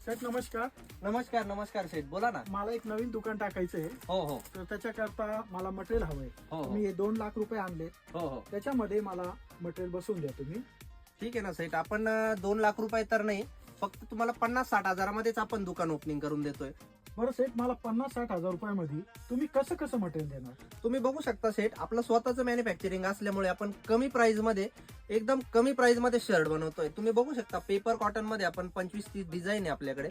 सेठ नमस्कार. नमस्कार नमस्कार शेठ, बोला ना. मला एक नवीन दुकान टाकायचं आहे, हो हो तर त्याच्याकरता मला मटेरियल हवंय. हो तुम्ही हे 2 लाख रुपये आणले, हो हो त्याच्यामध्ये मला मटेरियल बसवून द्या तुम्ही. ठीक आहे ना सेठ. आपण 2 लाख रुपये तर नाही, फक्त तुम्हाला 50-60 हजारामध्येच आपण दुकान ओपनिंग करून देतोय. बरं सेठ, मला 50-60 हजार रुपयामध्ये तुम्ही कसं मटेरियल देणार? तुम्ही बघू शकता सेठ, आपलं स्वतःचं मॅन्युफॅक्चरिंग असल्यामुळे आपण कमी प्राइस मध्ये, एकदम कमी प्राइस मध्ये शर्ट बनवतोय. तुम्ही बघू शकता पेपर कॉटन मध्ये आपण 25-30 डिझाईन आहे आपल्याकडे,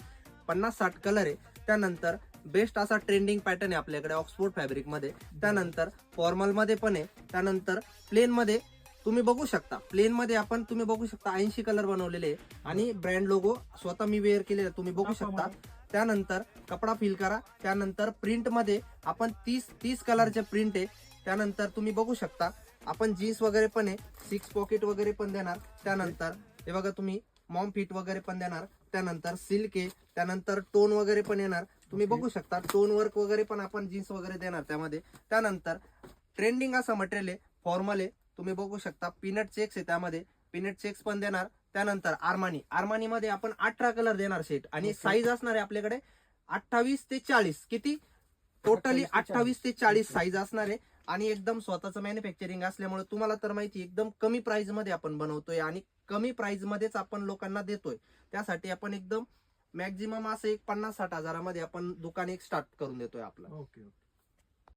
50-60 कलर आहे. त्यानंतर बेस्ट असा ट्रेंडिंग पॅटर्न आहे आपल्याकडे ऑक्सफोर्ड फॅब्रिक मध्ये. त्यानंतर फॉर्मल मध्ये पण आहे. त्यानंतर प्लेन मध्ये तुम्ही बघू शकता, प्लेन मध्ये आपण तुम्ही बघू शकता 80 कलर बनवलेले आहे आणि ब्रँड लोगो स्वतः मी वेअर केलेला तुम्ही बघू शकता. त्यानंतर कपडा फील करा. त्यानंतर प्रिंट मध्ये आपण 30 कलरचे प्रिंट आहे. त्यानंतर तुम्ही बघू शकता आपण जीन्स वगैरे पण आहे, 6 पॉकेट वगैरे पण देणार. त्यानंतर हे बघा तुम्ही मॉम फिट वगैरे पण देणार. त्यानंतर सिल्क आहे. त्यानंतर टोन वगैरे पण येणार. तुम्ही बघू शकता टोन वर्क वगैरे पण आपण जीन्स वगैरे देणार त्यामध्ये. त्यानंतर ट्रेंडिंग असं मटेरियल आहे, फॉर्मल आहे. तुम्ही बघू शकता पीनट चेक्स आहे, त्यामध्ये पीनट चेक्स पण देणार. त्यानंतर आर्मानी मध्ये आपण 18 कलर देणार सेट आणि साईज असणार आहे आपल्याकडे 28 ते 40. किती टोटली 28 ते 40 साईज असणार आहे. आणि एकदम स्वतःचं मॅन्युफॅक्चरिंग असल्यामुळे तुम्हाला तर माहिती एकदम कमी प्राइस मध्ये आपण बनवतोय आणि कमी प्राइस मध्येच आपण लोकांना देतोय. त्यासाठी आपण एकदम मॅक्झिमम असं एक 50-60 हजारामध्ये आपण दुकान एक स्टार्ट करून देतोय आपलं. ओके.